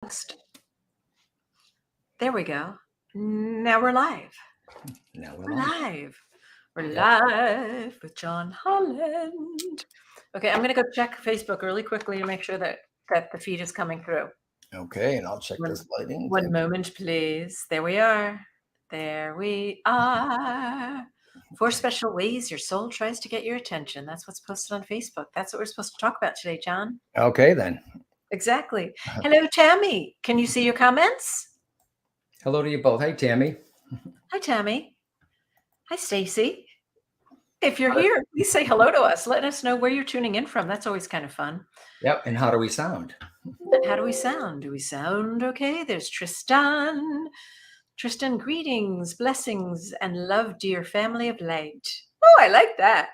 Next. There we go. Now we're live. Now we're We're live. live. We're Yep. live with John Holland. Okay, I'm going to go check Facebook really quickly to make sure that the feed is coming through. Okay, and I'll check this lighting. One moment, please. There we are. There we are. 4 special ways your soul tries to get your attention. That's what's posted on Facebook. That's what we're supposed to talk about today, John. Okay, then. Exactly. Hello, Tammy. Can you see your comments? Hello to you both. Hey, Tammy. Hi, Tammy. Hi, Stacy. If you're here, please say hello to us. Let us know where you're tuning in from. That's always kind of fun. Yep, and how do we sound? And how do we sound? Do we sound okay? There's Tristan. Tristan, greetings, blessings, and love, dear family of light. Oh, I like that.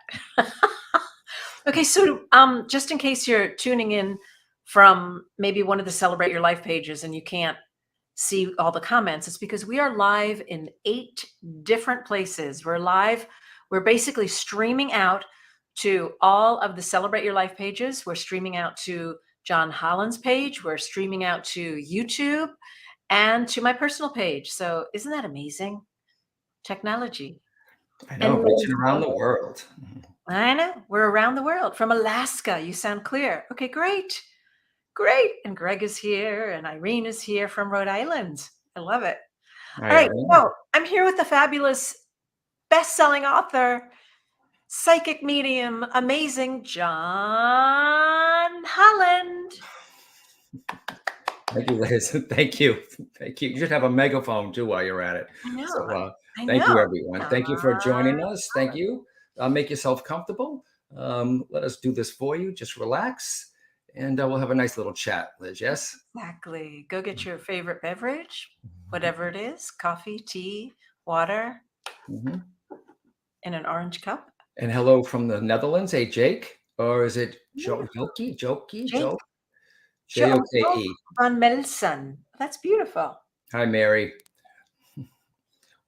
Okay, so just in case you're tuning in from maybe one of the Celebrate Your Life pages and you can't see all the comments, it's because we are live in 8 different places. We're live. We're basically streaming out to all of the Celebrate Your Life pages. We're streaming out to John Holland's page. We're streaming out to YouTube and to my personal page. So isn't that amazing? Technology. I know, reaching around the world. I know. We're around the world. From Alaska. You sound clear. Okay, great. Great. And Greg is here and Irene is here from Rhode Island. I love it. All right. So I'm here with the fabulous best-selling author, psychic medium, amazing John Holland. Thank you, Liz. Thank you. Thank you. You should have a megaphone too while you're at it. I know. So thank you, everyone. Thank you for joining us. Thank you. Make yourself comfortable. Let us do this for you. Just relax. And we'll have a nice little chat, Liz. Yes? Exactly. Go get your favorite beverage, whatever it is, coffee, tea, water, in an orange cup. And hello from the Netherlands. Hey, Jake. Or is it Jokey? Joke? J-O-K-E. Van Melson. That's beautiful. Hi, Mary.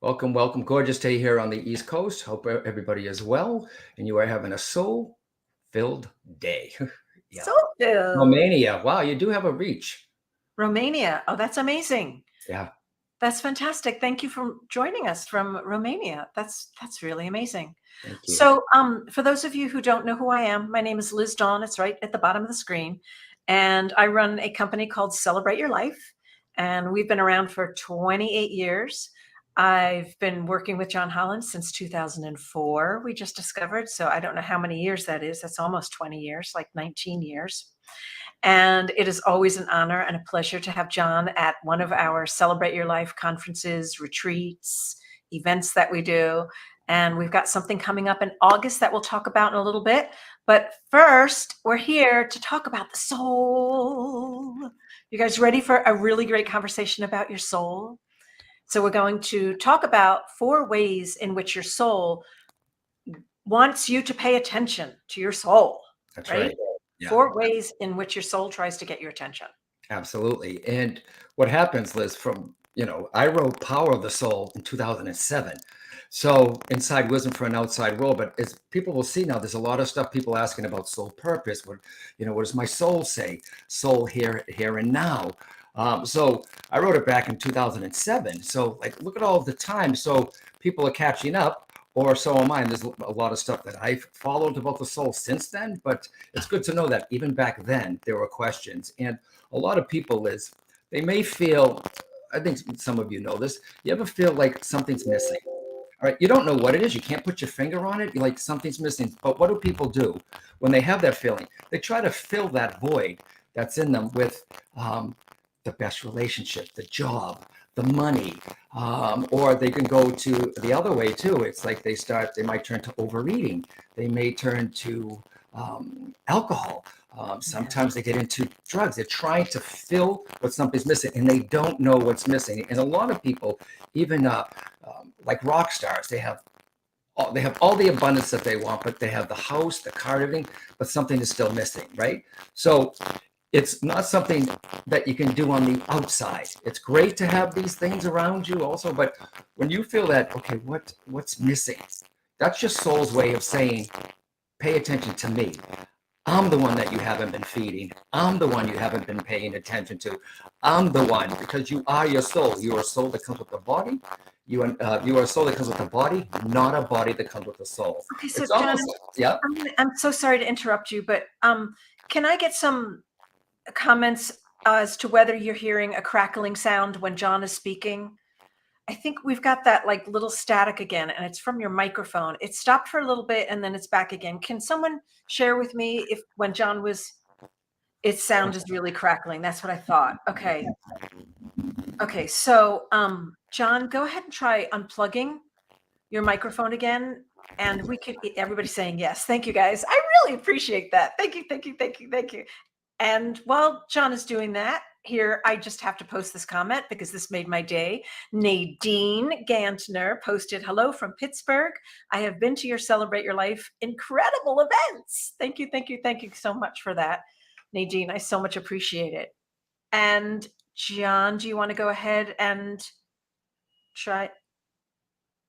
Welcome, welcome. Gorgeous day here on the East Coast. Hope everybody is well and you are having a soul-filled day. Yeah. Soul-filled. Romania. Wow, you do have a reach. Romania. Oh, that's amazing. Yeah. That's fantastic. Thank you for joining us from Romania. That's really amazing. Thank you. So for those of you who don't know who I am, my name is Liz Dawn. It's right at the bottom of the screen. And I run a company called Celebrate Your Life. And we've been around for 28 years. I've been working with John Holland since 2004, we just discovered. So I don't know how many years that is. That's almost 20 years, like 19 years. And it is always an honor and a pleasure to have John at one of our Celebrate Your Life conferences, retreats, events that we do. And we've got something coming up in August that we'll talk about in a little bit. But first, we're here to talk about the soul. You guys ready for a really great conversation about your soul? So we're going to talk about 4 ways in which your soul wants you to pay attention to your soul. That's right. Yeah. 4 ways in which your soul tries to get your attention. Absolutely. And what happens, Liz, I wrote Power of the Soul in 2007. So Inside Wisdom for an Outside World. But as people will see now, there's a lot of stuff people asking about soul purpose. What does my soul say? Soul here and now. So I wrote it back in 2007. So look at all of the time. So people are catching up. Or so am I. And there's a lot of stuff that I've followed about the soul since then. But it's good to know that even back then, there were questions. And a lot of people, Liz, they may feel, I think some of you know this, you ever feel like something's missing? All right, you don't know what it is. You can't put your finger on it. You're like, something's missing. But what do people do when they have that feeling? They try to fill that void that's in them with the best relationship, the job, the money, or they can go to the other way too. It's like they might turn to overeating. They may turn to alcohol. Sometimes they get into drugs. They're trying to fill what something's missing and they don't know what's missing. And a lot of people, even like rock stars, they have all the abundance that they want, but they have the house, the car, everything, but something is still missing, right? So it's not something that you can do on the outside. It's great to have these things around you also, but when you feel that, okay, what's missing? That's your soul's way of saying, pay attention to me. I'm the one that you haven't been feeding. I'm the one you haven't been paying attention to. I'm the one, because you are your soul. You are a soul that comes with the body. You are a soul that comes with the body, not a body that comes with the soul. Okay, so It's John, almost, yeah. I'm so sorry to interrupt you, but can I get some comments as to whether you're hearing a crackling sound when John is speaking? I think we've got that like little static again, and it's from your microphone. It stopped for a little bit and then it's back again. Can someone share with me if when John was, its sound is really crackling? That's what I thought. Okay. Okay. So, John, go ahead and try unplugging your microphone again. And we could, everybody's saying yes. Thank you guys. I really appreciate that. Thank you. Thank you. Thank you. Thank you. And while John is doing that, here, I just have to post this comment because this made my day. Nadine Gantner posted, hello from Pittsburgh. I have been to your Celebrate Your Life incredible events. Thank you, thank you, thank you so much for that, Nadine. I so much appreciate it. And John, do you want to go ahead and try?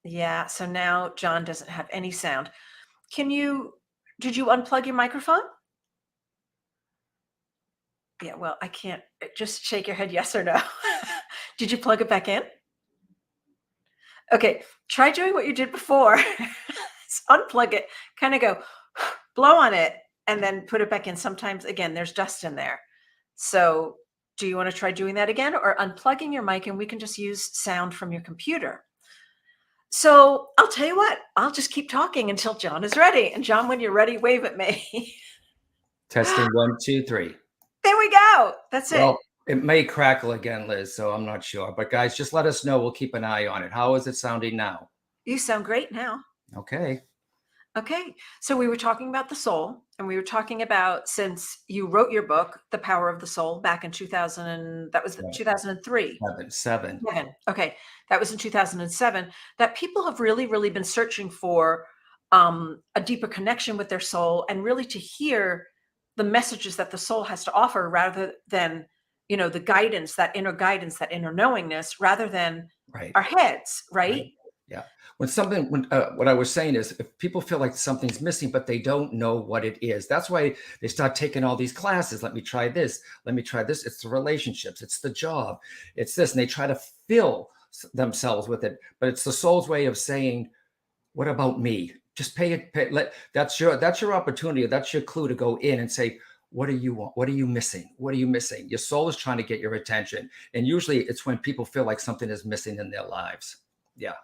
Yeah, so now John doesn't have any sound. Did you unplug your microphone? Yeah, well, I can't, just shake your head yes or no. Did you plug it back in? Okay, try doing what you did before. Unplug it, kind of go, blow on it, and then put it back in. Sometimes, again, there's dust in there. So do you want to try doing that again, or unplugging your mic and we can just use sound from your computer? So I'll tell you what, I'll just keep talking until John is ready. And John, when you're ready, wave at me. Testing 1, 2, 3. There we go. That's it. Well, it may crackle again, Liz, so I'm not sure. But guys, just let us know. We'll keep an eye on it. How is it sounding now? You sound great now. Okay. Okay. So we were talking about the soul, and we were talking about, since you wrote your book, The Power of the Soul, back in 2000, that was Right. 2003. Seven. Okay. That was in 2007, that people have really, really been searching for a deeper connection with their soul, and really to hear the messages that the soul has to offer, rather than, the guidance, that inner knowingness, rather than Right. our heads, right? Yeah. What I was saying is, if people feel like something's missing, but they don't know what it is, that's why they start taking all these classes. Let me try this. Let me try this. It's the relationships. It's the job. It's this. And they try to fill themselves with it. But it's the soul's way of saying, what about me? Just that's your opportunity. That's your clue to go in and say, what do you want? What are you missing? What are you missing? Your soul is trying to get your attention. And usually it's when people feel like something is missing in their lives. Yeah.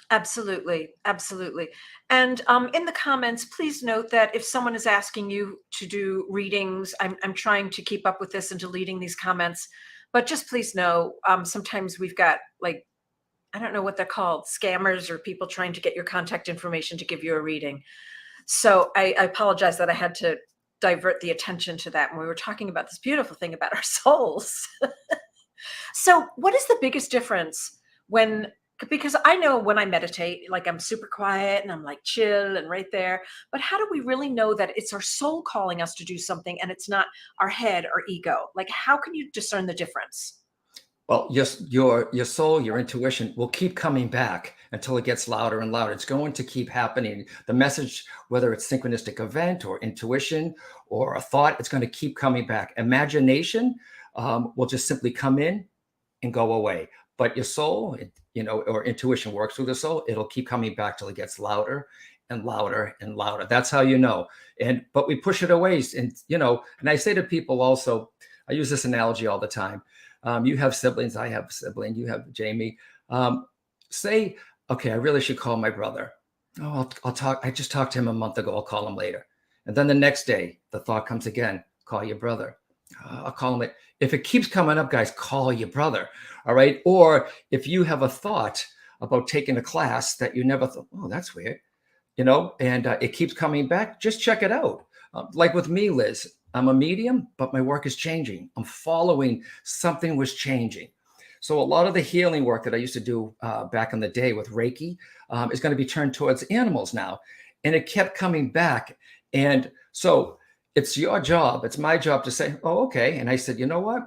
Absolutely. Absolutely. And in the comments, please note that if someone is asking you to do readings, I'm trying to keep up with this and deleting these comments, but just please know, sometimes we've got, like, I don't know what they're called, scammers or people trying to get your contact information to give you a reading. So I apologize that I had to divert the attention to that when we were talking about this beautiful thing about our souls. So what is the biggest difference because I know when I meditate, like, I'm super quiet and I'm like chill and right there, but how do we really know that it's our soul calling us to do something and it's not our head or ego? Like, how can you discern the difference? Well, your soul, your intuition will keep coming back until it gets louder and louder. It's going to keep happening. The message, whether it's synchronistic event or intuition or a thought, it's going to keep coming back. Imagination will just simply come in and go away. But your soul, or intuition works through the soul. It'll keep coming back till it gets louder and louder and louder. That's how you know. But we push it away. And I say to people also, I use this analogy all the time. You have siblings. I have a sibling. You have Jamie. Say, okay, I really should call my brother. Oh, I'll talk. I just talked to him a month ago. I'll call him later. And then the next day, the thought comes again. Call your brother. I'll call him later. If it keeps coming up, guys, call your brother. All right. Or if you have a thought about taking a class that you never thought, oh, that's weird, and it keeps coming back, just check it out. Like with me, Liz, I'm a medium, but my work is changing. I'm following something was changing. So a lot of the healing work that I used to do back in the day with Reiki is going to be turned towards animals now. And it kept coming back. And so it's your job. It's my job to say, oh, okay. And I said, you know what?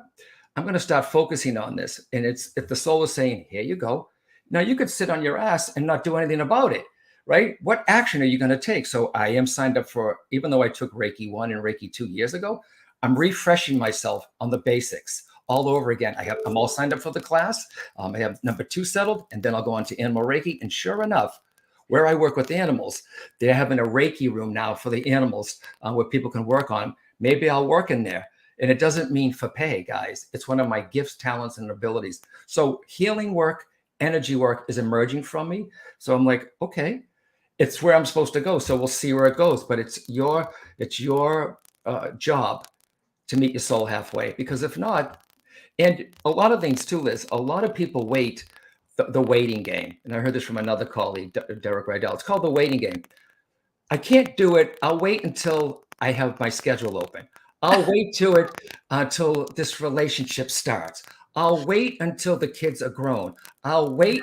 I'm going to start focusing on this. And if the soul is saying, here you go. Now you could sit on your ass and not do anything about it. right? What action are you going to take? So I am signed up for, even though I took Reiki 1 and Reiki 2 years ago, I'm refreshing myself on the basics all over again. I'm all signed up for the class. I have number 2 settled, and then I'll go on to Animal Reiki. And sure enough, where I work with animals, they're having a Reiki room now for the animals where people can work on. Maybe I'll work in there. And it doesn't mean for pay, guys. It's one of my gifts, talents, and abilities. So healing work, energy work is emerging from me. So I'm like, okay, it's where I'm supposed to go. So we'll see where it goes. But it's your job to meet your soul halfway. Because if not, and a lot of things too, Liz, a lot of people wait the waiting game. And I heard this from another colleague, Derek Rydell. It's called the waiting game. I can't do it. I'll wait until I have my schedule open. I'll wait until this relationship starts. I'll wait until the kids are grown. I'll wait.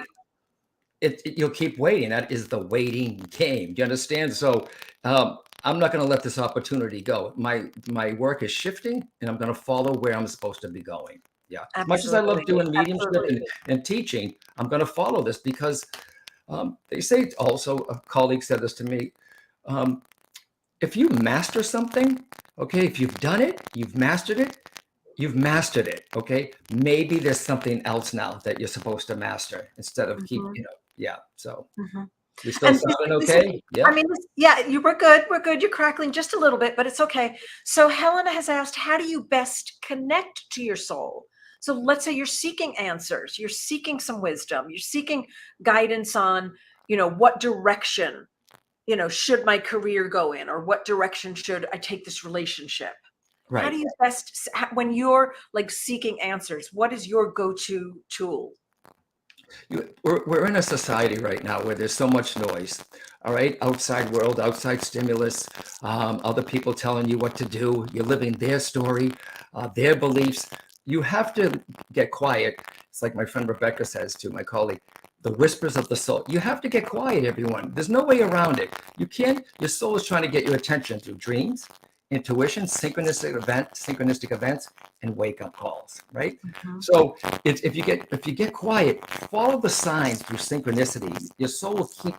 You'll keep waiting. That is the waiting game. Do you understand? So I'm not going to let this opportunity go. My work is shifting, and I'm going to follow where I'm supposed to be going. Yeah. As much as I love doing mediumship and teaching, I'm going to follow this because they say also, a colleague said this to me, if you master something, okay, if you've done it, you've mastered it, okay? Maybe there's something else now that you're supposed to master instead of keep, yeah. So we still sounding okay? Yeah. I mean, yeah, we're good. We're good. You're crackling just a little bit, but it's okay. So Helena has asked, how do you best connect to your soul? So let's say you're seeking answers, you're seeking some wisdom, you're seeking guidance on, what direction, should my career go in, or what direction should I take this relationship? Right. How do you best, when you're like seeking answers, what is your go-to tool? We're in a society right now where there's so much noise. All right, outside world, outside stimulus, other people telling you what to do. You're living their story, their beliefs. You have to get quiet. It's like my friend Rebecca says to my colleague, the whispers of the soul. You have to get quiet, everyone. There's no way around it. You can't. Your soul is trying to get your attention through dreams, intuition, synchronistic events, and wake-up calls, right? So if you get quiet, follow the signs through synchronicity. Your soul will keep,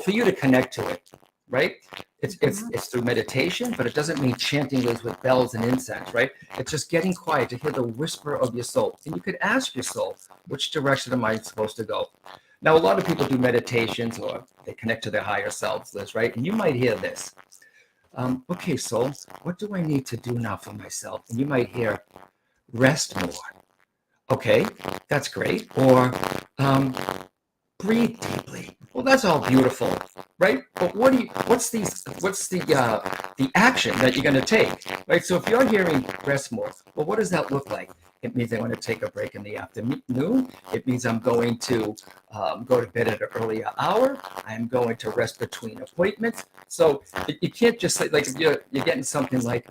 for you to connect to it, right? It's through meditation, but it doesn't mean chanting with bells and incense, right? It's just getting quiet to hear the whisper of your soul. And you could ask your soul, which direction am I supposed to go? Now, a lot of people do meditations or they connect to their higher selves, Liz, right? And you might hear this. Okay, soul, what do I need to do now for myself? And you might hear, rest more. Okay, that's great. Or breathe deeply. Well, that's all beautiful, right? But what's the action that you're going to take, right? So if you're hearing rest more, well, what does that look like? It means I want to take a break in the afternoon. It means I'm going to go to bed at an earlier hour. I'm going to rest between appointments. So you can't just say, like, if you're getting something like,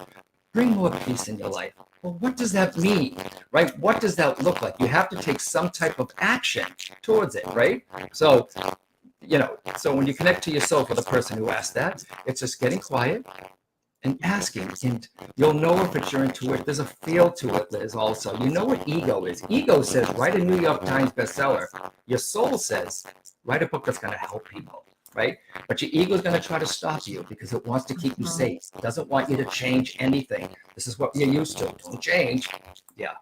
bring more peace in your life. Well, what does that mean, right? What does that look like? You have to take some type of action towards it, right? So, so when you connect to your soul for the person who asked that, it's just getting quiet and asking, and you'll know if it's your intuition. There's a feel to it, Liz, also. You know what ego is. Ego says, write a New York Times bestseller. Your soul says, write a book that's going to help people, right? But your ego is going to try to stop you because it wants to keep you safe. It doesn't want you to change anything. This is what you're used to. Don't change. Yeah.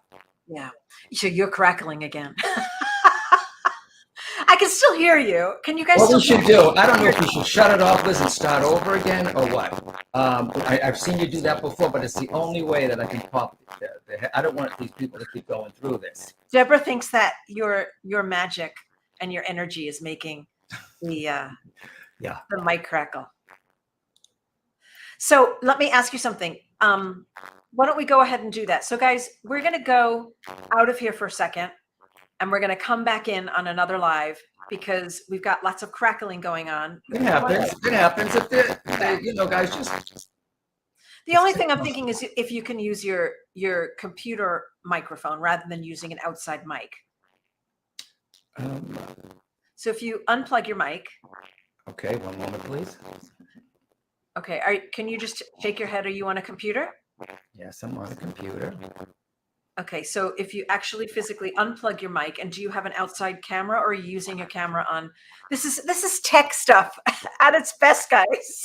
Yeah. So you're crackling again. I can still hear you. Can you guys? What we should do, I don't know if we should shut it off, Liz, and start over again, or what. I've seen you do that before, but it's the only way that I can pop. I don't want these people to keep going through this. Deborah thinks that your magic and your energy is making the mic crackle. So let me ask you something. Why don't we go ahead and do that? So guys, we're going to go out of here for a second, and we're going to come back in on another live because we've got lots of crackling going on. It happens. It happens. Guys, just. The only thing I'm thinking is if you can use your computer microphone rather than using an outside mic. So if you unplug your mic. Okay, one moment, please. Okay, can you just shake your head? Are you on a computer? Yes, I'm on a computer. Okay, so if you actually physically unplug your mic, and do you have an outside camera, or are you using your camera on? This is tech stuff at its best, guys.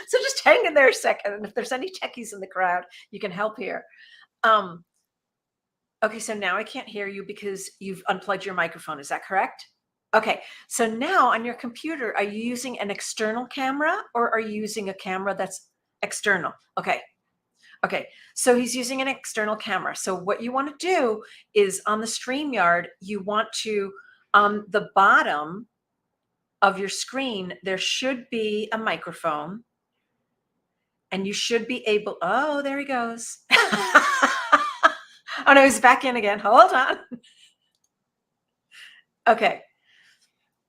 So just hang in there a second, and if there's any techies in the crowd, you can help here. Um, okay, so now I can't hear you because you've unplugged your microphone. Is that correct? Okay, so now on your computer, are you using an external camera, or are you using a camera that's external? Okay. Okay, so he's using an external camera. So what you want to do is on the StreamYard, you want to, on the bottom of your screen, there should be a microphone, and you should be able, oh, there he goes. Oh no, he's back in again. Hold on. Okay,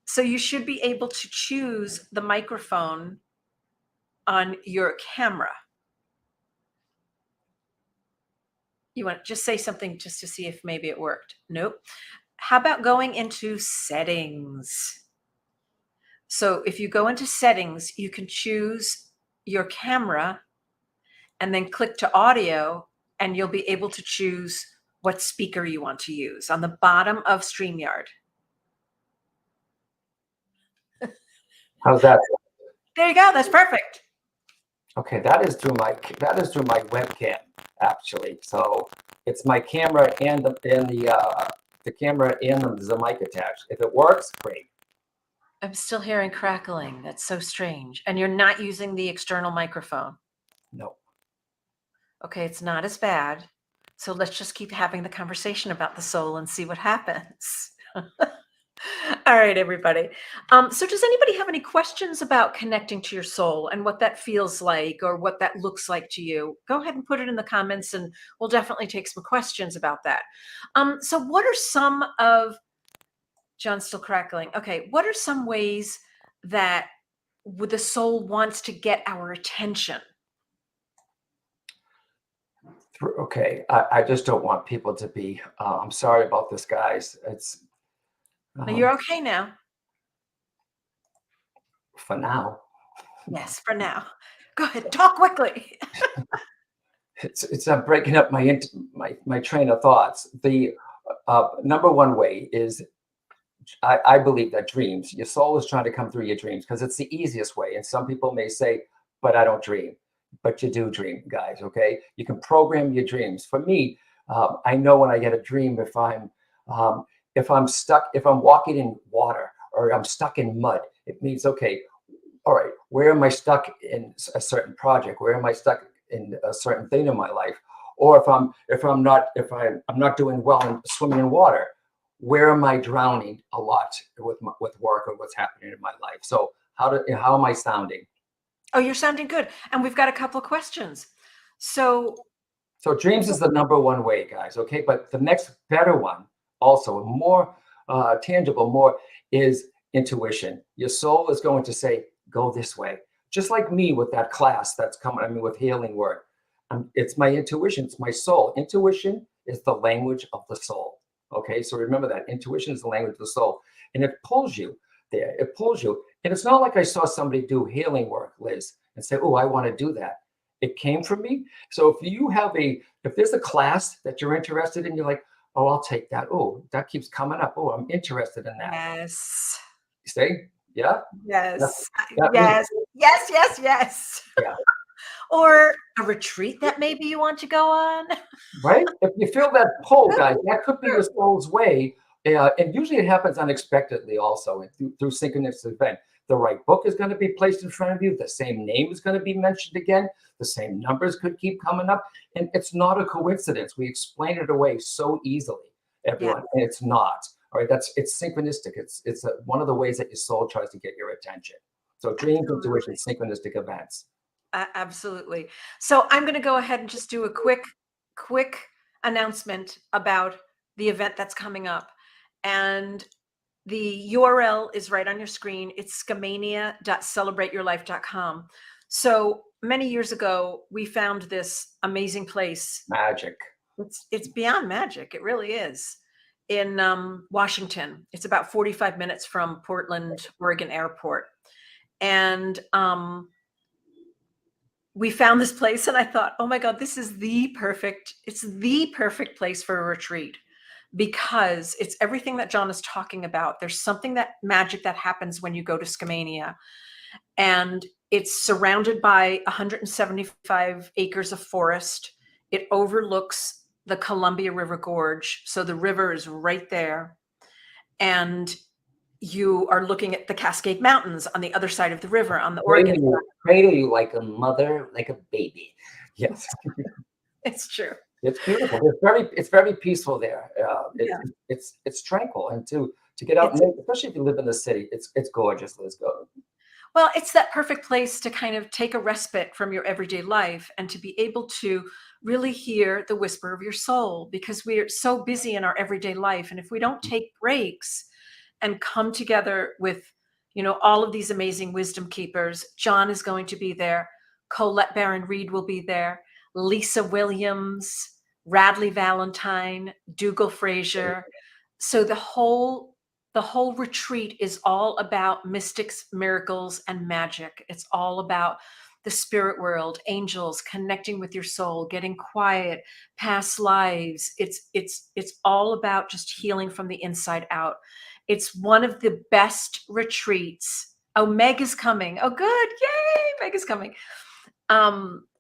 so you should be able to choose the microphone on your camera. You want to just say something just to see if maybe it worked. Nope. How about going into settings? So if you go into settings, you can choose your camera and then click to audio, and you'll be able to choose what speaker you want to use on the bottom of StreamYard. How's that? There you go. That's perfect. Okay, that is through my webcam actually. So it's my camera and the camera and the mic attached. If it works, great. I'm still hearing crackling. That's so strange. And you're not using the external microphone. No. Okay, it's not as bad. So let's just keep having the conversation about the soul and see what happens. All right, everybody. So does anybody have any questions about connecting to your soul and what that feels like or what that looks like to you? Go ahead and put it in the comments, and we'll definitely take some questions about that. So what are some of, John's still crackling. Okay, what are some ways that the soul wants to get our attention? Okay, I just don't want people to be, I'm sorry about this, guys. It's, No, you're okay now. for now. Yes, for now. Go ahead, talk quickly. It's breaking up my train of thoughts. The number one way is I believe that dreams, your soul is trying to come through your dreams because it's the easiest way. And some people may say, but I don't dream. But you do dream, guys, okay? You can program your dreams. For me, I know when I get a dream, if I'm stuck, if I'm walking in water or I'm stuck in mud, it means, okay, all right, where am I stuck in a certain project? Where am I stuck in a certain thing in my life? Or if I'm not doing well in swimming in water, where am I drowning a lot with work or what's happening in my life? So how am I sounding? Oh, you're sounding good. And we've got a couple of questions. So Dreams is the number one way, guys. Okay, but the next better one, also more tangible, more is intuition. Your soul is going to say, "Go this way." Just like me with that class that's coming. I mean, with healing work, it's my intuition. It's my soul. Intuition is the language of the soul. Okay, so remember that intuition is the language of the soul, and it pulls you there. It pulls you, and it's not like I saw somebody do healing work, Liz, and say, "Oh, I want to do that." It came from me. So if there's a class that you're interested in, you're like, "Oh, I'll take that. Oh, that keeps coming up. Oh, I'm interested in that." yes, You see? Yeah. yes, That means, yes. yeah. Or a retreat that maybe you want to go on. Right? If you feel that pull, guys, that could be your soul's way. And usually it happens unexpectedly also and through synchronous event. The right book is going to be placed in front of you. The same name is going to be mentioned again. The same numbers could keep coming up. And it's not a coincidence. We explain it away so easily, everyone. And it's not. All right. It's synchronistic. It's one of the ways that your soul tries to get your attention. So dreams, intuition, synchronistic events. Absolutely. So I'm going to go ahead and just do a quick announcement about the event that's coming up. And the URL is right on your screen. It's scamania.celebrateyourlife.com. So many years ago, we found this amazing place. Magic. It's beyond magic. It really is. In Washington. It's about 45 minutes from Portland, Oregon Airport. And we found this place and I thought, oh my God, it's the perfect place for a retreat because it's everything that John is talking about. There's something that magic that happens when you go to Skamania, and it's surrounded by 175 acres of forest. It overlooks the Columbia River Gorge. So the river is right there. And you are looking at the Cascade Mountains on the other side of the river on the Oregon side. Cradle you like a mother, like a baby. Yes. It's true. It's beautiful. It's very peaceful there. Yeah. It's tranquil, and to get out, especially if you live in the city, it's gorgeous. Let's go. Well, it's that perfect place to kind of take a respite from your everyday life and to be able to really hear the whisper of your soul, because we're so busy in our everyday life. And if we don't take breaks and come together with, all of these amazing wisdom keepers, John is going to be there. Colette Baron Reed will be there. Lisa Williams, Radley Valentine, Dougal Fraser. So the whole retreat is all about mystics, miracles, and magic. It's all about the spirit world, angels, connecting with your soul, getting quiet, past lives. It's all about just healing from the inside out. It's one of the best retreats. Oh, Meg is coming. Oh, good. Yay, Meg is coming.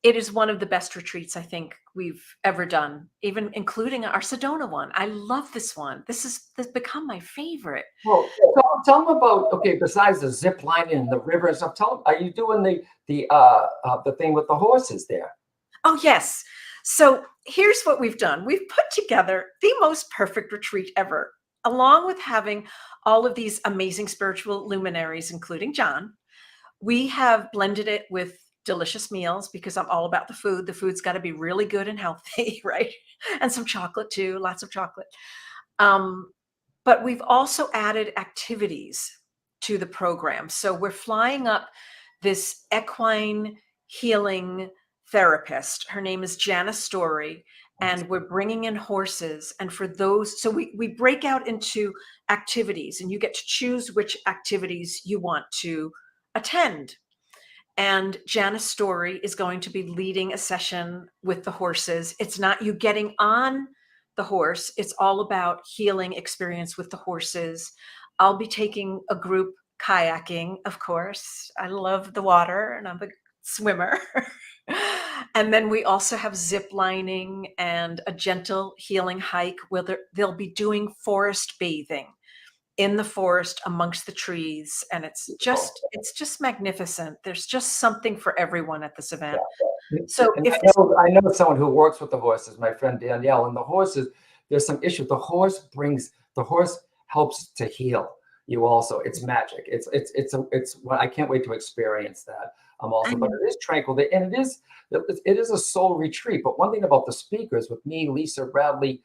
It is one of the best retreats I think we've ever done, even including our Sedona one. I love this one. This has become my favorite. Well, tell them about, okay, besides the zip line and the river and stuff, tell them, are you doing the thing with the horses there? Oh, yes. So here's what we've done. We've put together the most perfect retreat ever, along with having all of these amazing spiritual luminaries, including John. We have blended it with delicious meals because I'm all about the food. The food's got to be really good and healthy, right? And some chocolate too, lots of chocolate. But we've also added activities to the program. So we're flying up this equine healing therapist. Her name is Janice Story, and we're bringing in horses. And for those, so we break out into activities, and you get to choose which activities you want to attend. And Janice Story is going to be leading a session with the horses. It's not you getting on the horse. It's all about healing experience with the horses. I'll be taking a group kayaking, of course. I love the water and I'm a swimmer. And then we also have zip lining and a gentle healing hike where they'll be doing forest bathing in the forest amongst the trees, and it's just magnificent. There's just something for everyone at this event. So I know someone who works with the horses, my friend Danielle, and the horses, there's some issue. The horse helps to heal you also. It's magic. It's well, I can't wait to experience that. Also, but it is tranquil, and it is a soul retreat. But one thing about the speakers with me, Lisa Radley,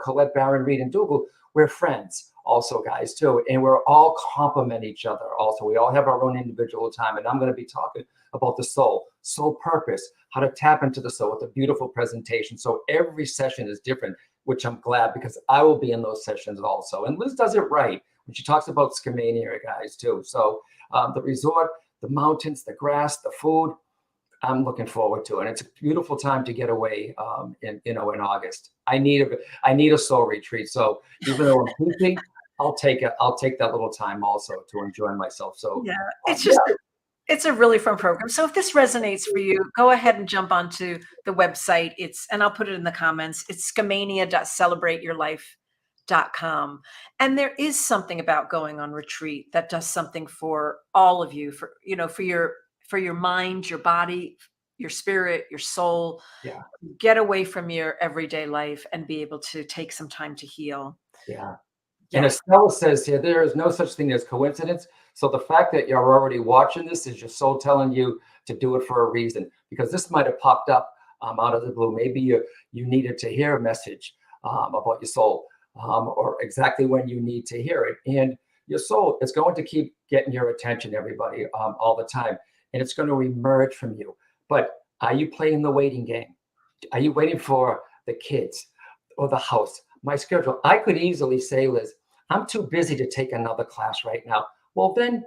Colette Baron Reed, and Dougal, we're friends also, guys, too. And we're all complement each other also. We all have our own individual time. And I'm going to be talking about the soul purpose, how to tap into the soul with a beautiful presentation. So every session is different, which I'm glad, because I will be in those sessions also. And Liz does it right when she talks about Skamania, guys, too. So the resort, the mountains, the grass, the food, I'm looking forward to it. And it's a beautiful time to get away in August. I need a soul retreat. So even though I'm teaching, I'll take that little time also to enjoy myself. So yeah, it's a really fun program. So if this resonates for you, go ahead and jump onto the website. And I'll put it in the comments. It's skamania.celebrateyourlife.com. And there is something about going on retreat that does something for all of you, for your mind, your body, your spirit, your soul. Yeah. Get away from your everyday life and be able to take some time to heal. Yeah. And Estelle says here, there is no such thing as coincidence. So the fact that you're already watching this is your soul telling you to do it for a reason, because this might have popped up out of the blue. Maybe you needed to hear a message about your soul or exactly when you need to hear it. And your soul is going to keep getting your attention, everybody, all the time. And it's going to emerge from you. But are you playing the waiting game? Are you waiting for the kids or the house? My schedule, I could easily say, Liz, I'm too busy to take another class right now. Well, then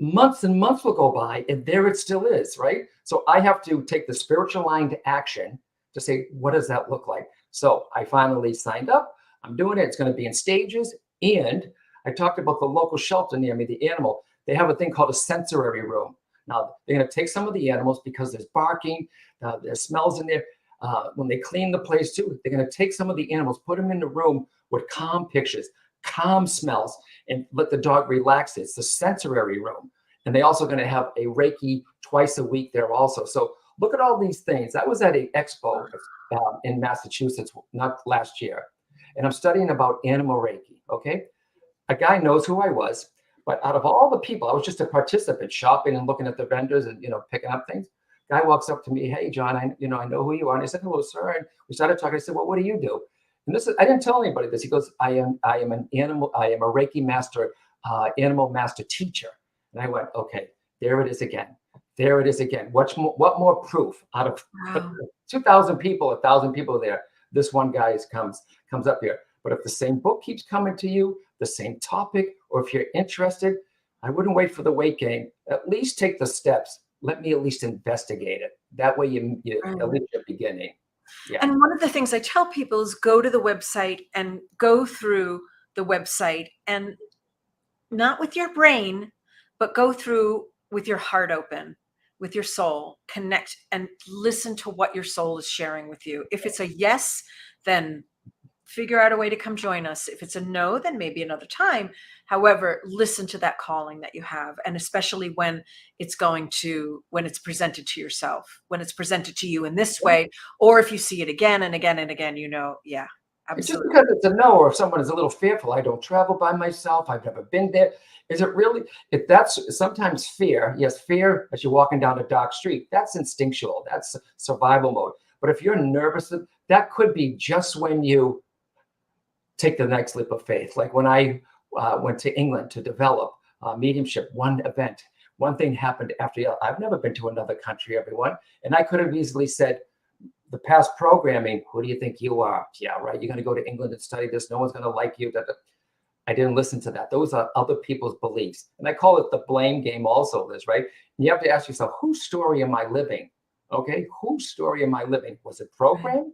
months and months will go by, and there it still is, right? So I have to take the spiritual line to action to say, what does that look like? So I finally signed up. I'm doing it. It's going to be in stages. And I talked about the local shelter near me, the animal. They have a thing called a sensory room. Now, they're going to take some of the animals because there's barking, there's smells in there. When they clean the place too, they're going to take some of the animals, put them in the room with calm pictures, calm smells, and let the dog relax. It's the sensory room. And they also going to have a Reiki twice a week there also. So look at all these things. I was at an expo in Massachusetts, not last year, and I'm studying about animal Reiki, okay? A guy knows who I was, but out of all the people, I was just a participant shopping and looking at the vendors and, picking up things. Guy walks up to me, "Hey, John, I know who you are." And I said, "Hello, sir." And we started talking. I said, "Well, what do you do?" And I didn't tell anybody this. He goes, I am a Reiki master, animal master teacher. And I went, okay, there it is again. There it is again. What more proof out of Wow. 2,000 people, 1,000 people there? This one guy comes up here. But if the same book keeps coming to you, the same topic, or if you're interested, I wouldn't wait for the weight gain. At least take the steps. Let me at least investigate it. That way you at least you're beginning. Yeah. And one of the things I tell people is go to the website and go through the website, and not with your brain, but go through with your heart open, with your soul, connect and listen to what your soul is sharing with you. If it's a yes, then figure out a way to come join us. If it's a no, then maybe another time. However, listen to that calling that you have. And especially when it's presented to yourself, when it's presented to you in this way, or if you see it again and again and again, yeah, It's just absolutely. because it's a no, or if someone is a little fearful, I don't travel by myself, I've never been there. Is it really, if that's sometimes fear, yes, fear as you're walking down a dark street, that's instinctual, that's survival mode. But if you're nervous, that could be just when you take the next leap of faith. Like when I went to England to develop mediumship, one event, one thing happened after the other. I've never been to another country, everyone. And I could have easily said, the past programming, who do you think you are? Yeah, right. You're going to go to England and study this. No one's going to like you. I didn't listen to that. Those are other people's beliefs. And I call it the blame game also, Liz, right? And you have to ask yourself, whose story am I living? Okay, whose story am I living? Was it programmed?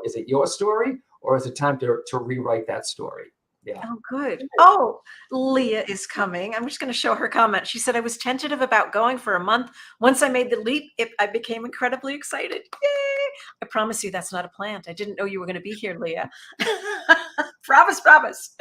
Is it your story, or is it time to rewrite that story? Yeah. Oh, good. Oh, Leah is coming. I'm just going to show her comment. She said, I was tentative about going for a month. Once I made the leap, I became incredibly excited. Yay! I promise you that's not a plant. I didn't know you were going to be here, Leah. Promise.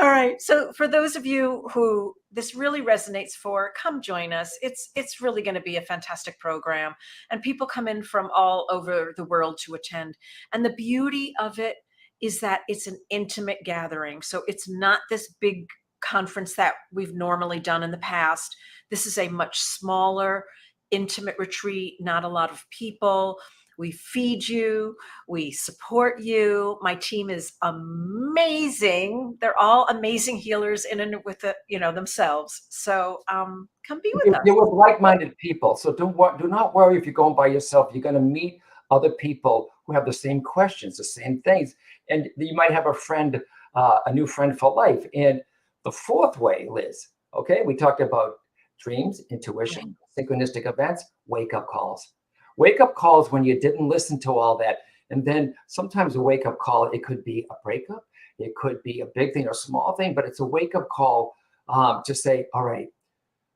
All right. So for those of you who this really resonates for, come join us. It's really going to be a fantastic program. And people come in from all over the world to attend. And the beauty of it is that it's an intimate gathering. So it's not this big conference that we've normally done in the past. This is a much smaller, intimate retreat, not a lot of people. We feed you, we support you. My team is amazing. They're all amazing healers in and with themselves. So come be with us. You're with like-minded people. So do not worry if you're going by yourself. You're going to meet other people who have the same questions, the same things. And you might have a friend, a new friend for life. And the fourth way, Liz, okay, we talked about dreams, intuition, synchronistic events, wake-up calls. Wake-up calls when you didn't listen to all that. And then sometimes a wake-up call, it could be a breakup, it could be a big thing or a small thing, but it's a wake-up call to say, all right,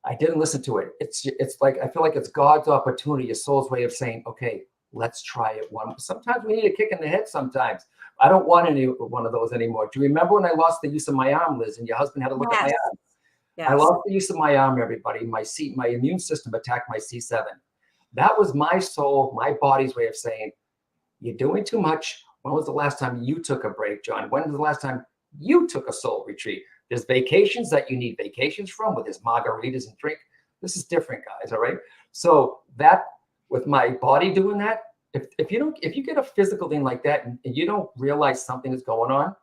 I didn't listen to it. It's like, I feel like it's God's opportunity, your soul's way of saying, okay, let's try it one. Sometimes we need a kick in the head sometimes. I don't want any one of those anymore. Do you remember when I lost the use of my arm, Liz, and your husband had to look at my arm? Yes. I lost the use of my arm, everybody. My immune system attacked my C7. That was my soul, my body's way of saying, you're doing too much. When was the last time you took a break, John? When was the last time you took a soul retreat? There's vacations that you need vacations from, with there's margaritas and drink. This is different, guys, all right? So that, with my body doing that, if you get a physical thing like that and you don't realize something is going on,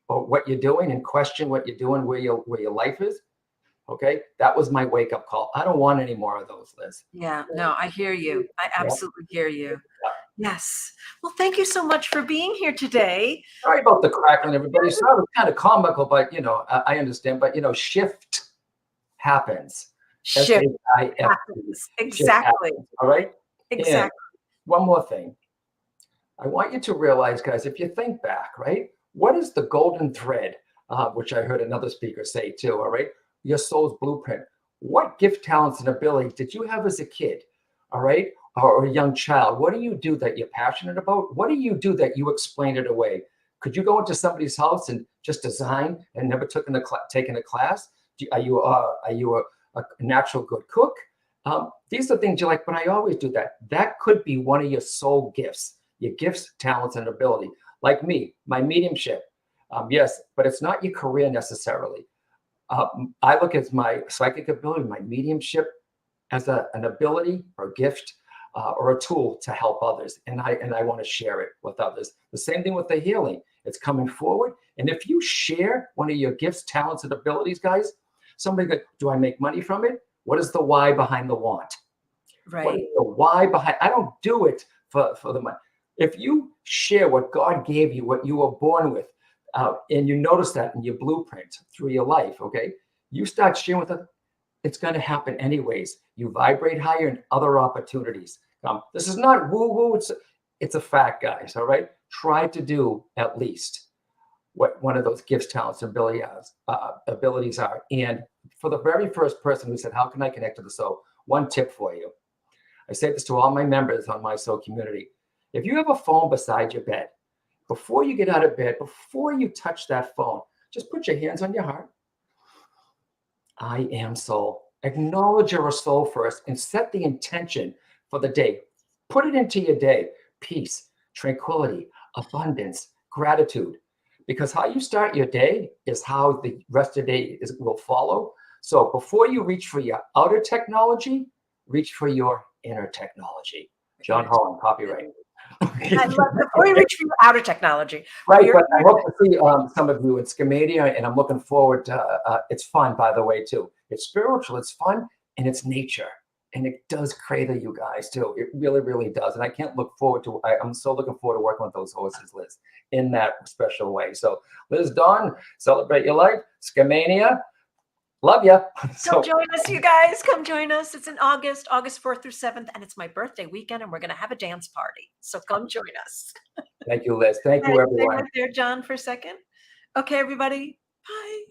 or what you're doing, and question what you're doing, where your life is, okay, that was my wake-up call. I don't want any more of those, Liz. Yeah, no, I hear you. I absolutely hear you. Yes. Well, thank you so much for being here today. Sorry about the crackling, everybody. So it was kind of comical, but I understand. But shift happens. Shift SHIFT. happens. Shift Exactly. happens. All right. And Exactly. one more thing. I want you to realize, guys, if you think back, right, what is the golden thread, which I heard another speaker say too, all right, your soul's blueprint. What gift, talents, and abilities did you have as a kid, all right, or a young child? What do you do that you're passionate about? What do you do that you explain it away? Could you go into somebody's house and just design and never taken a class? Are you a natural good cook? These are things you like, but I always do that. That could be one of your soul gifts, your gifts, talents, and ability. Like me, my mediumship. Yes, but it's not your career necessarily. I look at my psychic ability, my mediumship as an ability or gift or a tool to help others. And I want to share it with others. The same thing with the healing. It's coming forward. And if you share one of your gifts, talents, and abilities, guys, somebody goes, do I make money from it? What is the why behind the want? What Right. is the why behind? I don't do it for the money. If you share what God gave you, what you were born with, and you notice that in your blueprint through your life, okay, you start sharing with it, it's going to happen anyways. You vibrate higher in other opportunities. This is not woo-woo. It's a fact, guys, all right? Try to do at least what one of those gifts, talents, and abilities are. And for the very first person who said, how can I connect to the soul? One tip for you. I say this to all my members on my soul community. If you have a phone beside your bed, before you get out of bed, before you touch that phone, just put your hands on your heart. I am soul. Acknowledge you're a soul first and set the intention for the day. Put it into your day. Peace, tranquility, abundance, gratitude. Because how you start your day is how the rest of the day will follow. So before you reach for your outer technology, reach for your inner technology. John Holland, copyright. I love before you reach for your outer technology. Right, but I hope to see some of you in Schemadia, and I'm looking forward to. It's fun, by the way, too. It's spiritual, it's fun, and it's nature, and it does cradle you guys too. It really, really does, and I can't look forward to. I'm so looking forward to working with those horses, Liz, in that special way. So, Liz, Dawn, celebrate your life, Schemania. Love ya. Come join us, you guys. Come join us. It's in August 4th through 7th, and it's my birthday weekend, and we're going to have a dance party. So come join us. Thank you, Liz. Thank you, Stay everyone. right there, John, for a second. Okay, everybody. Bye.